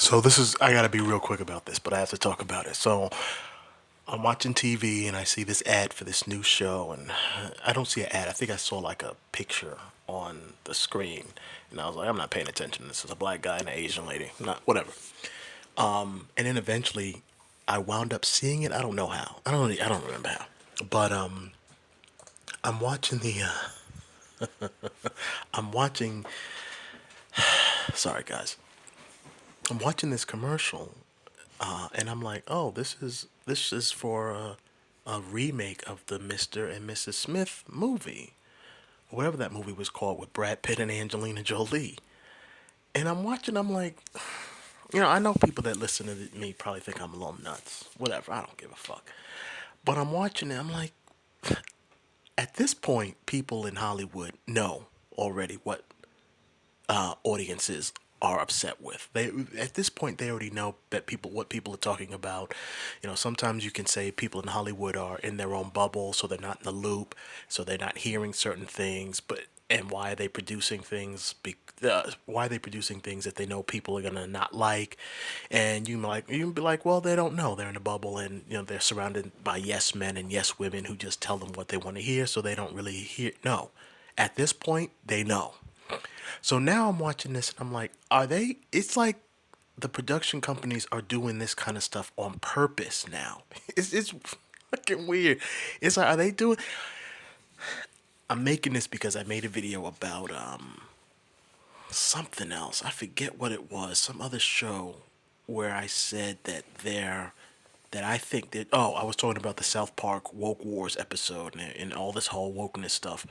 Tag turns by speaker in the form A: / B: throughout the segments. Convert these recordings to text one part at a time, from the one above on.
A: So this is, I gotta be real quick about this, but I have to talk about it. So I'm watching TV and I see this ad for this new show, and I don't see an ad. I think I saw like a picture on the screen, and I was like, I'm not paying attention. This is a black guy and an Asian lady, not whatever. And then eventually, I wound up seeing it. I don't know how. I don't remember how. But I'm watching the. I'm watching. Sorry, guys. I'm watching this commercial, and I'm like, oh, this is for a remake of the Mr. and Mrs. Smith movie, whatever that movie was called with Brad Pitt and Angelina Jolie. And I'm watching, I'm like, I know people that listen to me probably think I'm a little nuts. Whatever, I don't give a fuck. But I'm watching it, I'm like, at this point, people in Hollywood know already what audiences are upset with. They at this point they already know that people what people are talking about. Sometimes you can say people in Hollywood are in their own bubble, so they're not in the loop, so they're not hearing certain things. But and why are they producing things? Why are they producing things that they know people are gonna not like? And you can be like, well, they don't know. They're in a bubble, and they're surrounded by yes men and yes women who just tell them what they want to hear, so they don't really hear. No, at this point, they know. So now I'm watching this and I'm like, are they? It's like the production companies are doing this kind of stuff on purpose now. It's fucking weird. It's like, are they doing? I'm making this because I made a video about something else. I forget what it was. Some other show where I said that I think that I was talking about the South Park Woke Wars episode and all this whole wokeness stuff.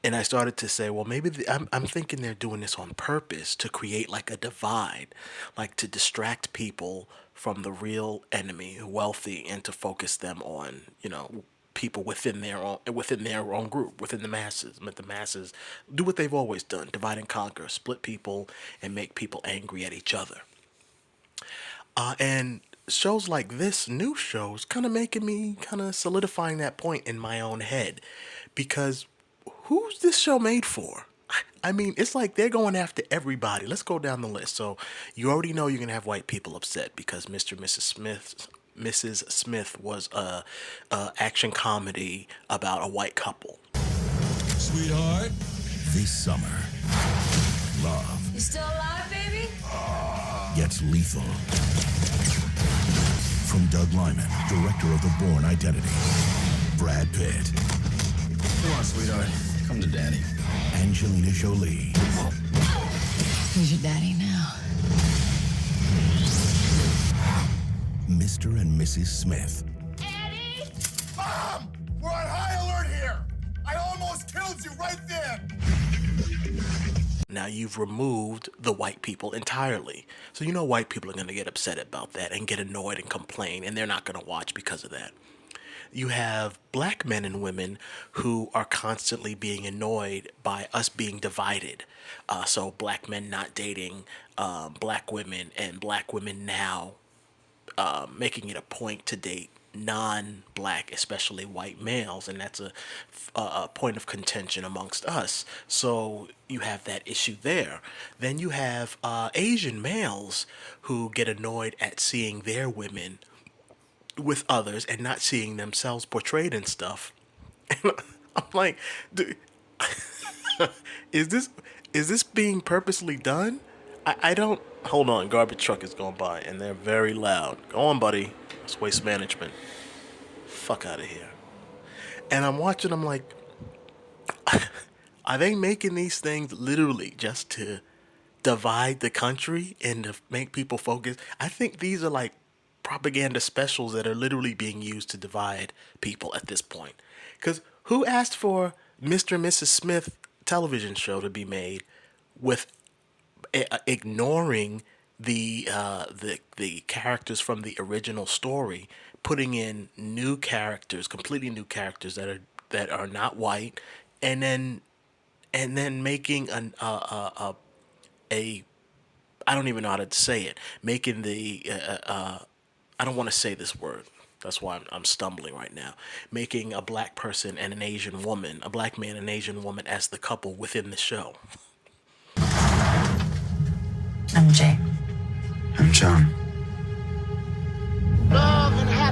A: And I started to say, well, maybe I'm thinking they're doing this on purpose to create like a divide, like to distract people from the real enemy, wealthy, and to focus them on, people within their own group, within the masses. Let the masses do what they've always done: divide and conquer, split people, and make people angry at each other. And shows like this, new shows, kind of making me kind of solidifying that point in my own head, because who's this show made for? I mean, it's like they're going after everybody. Let's go down the list. So you already know you're gonna have white people upset because Mrs. Smith was a action comedy about a white couple.
B: Sweetheart,
C: This summer, love
D: You still alive, baby?
C: gets lethal. From Doug Lyman, director of The Bourne Identity, Brad Pitt,
B: come on, sweetheart. Come to daddy.
C: Angelina Jolie,
D: Who's your daddy now?
C: Mr. and Mrs. Smith.
B: Mom! We're on high alert here! I almost killed you right then!
A: Now you've removed the white people entirely. So white people are going to get upset about that and get annoyed and complain, and they're not going to watch because of that. You have black men and women who are constantly being annoyed by us being divided. So black men not dating black women, and black women now making it a point to date non-black, especially white males, and that's a point of contention amongst us. So you have that issue there. Then you have Asian males who get annoyed at seeing their women with others and not seeing themselves portrayed in stuff. And I'm like, dude, is this being purposely done? I don't. Hold on, garbage truck is going by and they're very loud. Go on, buddy. It's waste management. Fuck out of here. And I'm watching. I'm like, are they making these things literally just to divide the country and to make people focus? I think these are like propaganda specials that are literally being used to divide people at this point. Because who asked for Mr. and Mrs. Smith television show to be made with ignoring the characters from the original story, putting in new characters, completely new characters that are not white, and then making a I don't even know how to say it, making the I don't want to say this word. That's why I'm stumbling right now. Making a black person and an Asian woman, a black man and an Asian woman as the couple within the show.
D: I'm Jay.
E: John.
A: I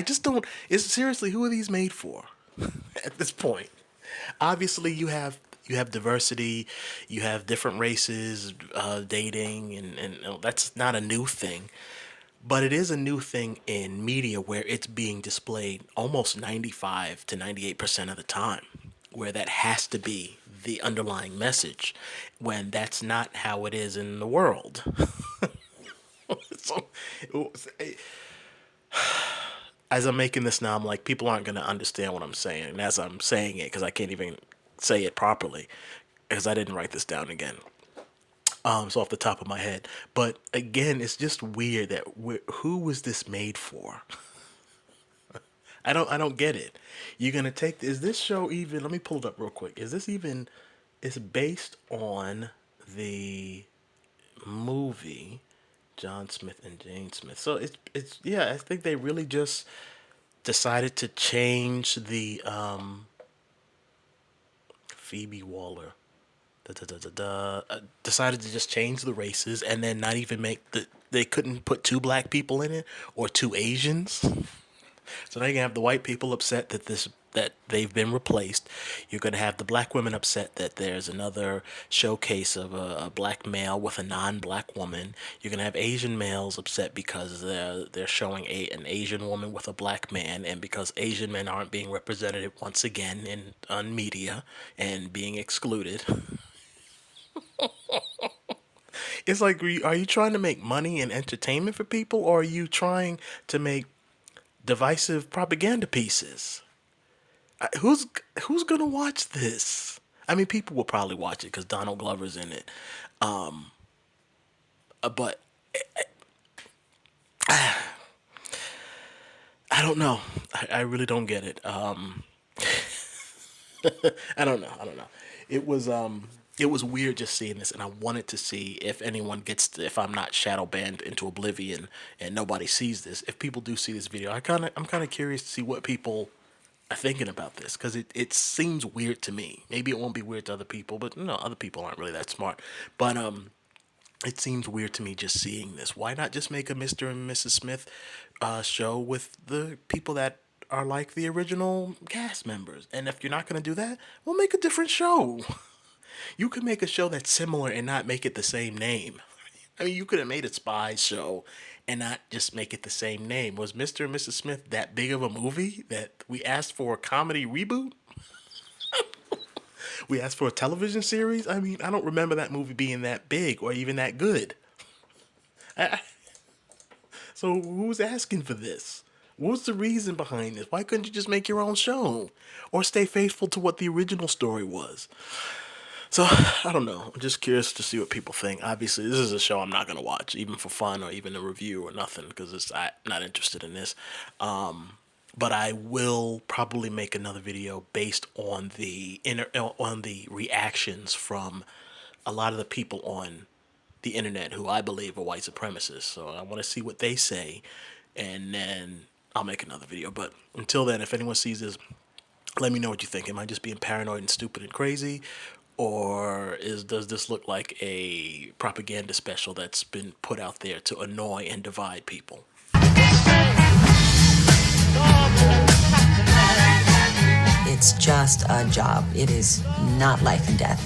A: just don't. It's seriously, who are these made for? At this point, obviously you have diversity, you have different races dating, and that's not a new thing. But it is a new thing in media where it's being displayed almost 95 to 98% of the time, where that has to be the underlying message, when that's not how it is in the world. So, as I'm making this now, I'm like, people aren't going to understand what I'm saying. And as I'm saying it, because I can't even say it properly, because I didn't write this down again. So off the top of my head. But again, it's just weird that who was this made for? I don't get it. You're gonna take, is this show even? Let me pull it up real quick. Is this even? It's based on the movie John Smith and Jane Smith. So it's yeah. I think they really just decided to change the Phoebe Waller. Decided to just change the races and then not even make they couldn't put two black people in it or two Asians. So now you're gonna have the white people upset that they've been replaced. You're gonna have the black women upset that there's another showcase of a black male with a non-black woman. You're gonna have Asian males upset because they're showing an Asian woman with a black man, and because Asian men aren't being represented once again on media and being excluded. It's like, are you trying to make money and entertainment for people, or are you trying to make divisive propaganda pieces? Who's gonna watch this? I mean, people will probably watch it because Donald Glover's in it. But I don't know. I really don't get it. I don't know. It was weird just seeing this, and I wanted to see if anyone if I'm not shadow banned into oblivion and nobody sees this. If people do see this video, I'm kind of curious to see what people are thinking about this, because it seems weird to me. Maybe it won't be weird to other people, but no, other people aren't really that smart. But it seems weird to me just seeing this. Why not just make a Mr. and Mrs. Smith show with the people that are like the original cast members? And if you're not going to do that, we'll make a different show. You could make a show that's similar and not make it the same name. I mean, you could have made a spy show and not just make it the same name. Was Mr. and Mrs. Smith that big of a movie that we asked for a comedy reboot? We asked for a television series? I mean, I don't remember that movie being that big or even that good. So who's asking for this? What's the reason behind this? Why couldn't you just make your own show? Or stay faithful to what the original story was? So, I don't know. I'm just curious to see what people think. Obviously, this is a show I'm not going to watch, even for fun or even a review or nothing, because I'm not interested in this. But I will probably make another video based on the reactions from a lot of the people on the internet who I believe are white supremacists. So I want to see what they say, and then I'll make another video. But until then, if anyone sees this, let me know what you think. Am I just being paranoid and stupid and crazy? Or does this look like a propaganda special that's been put out there to annoy and divide people?
F: It's just a job. It is not life and death.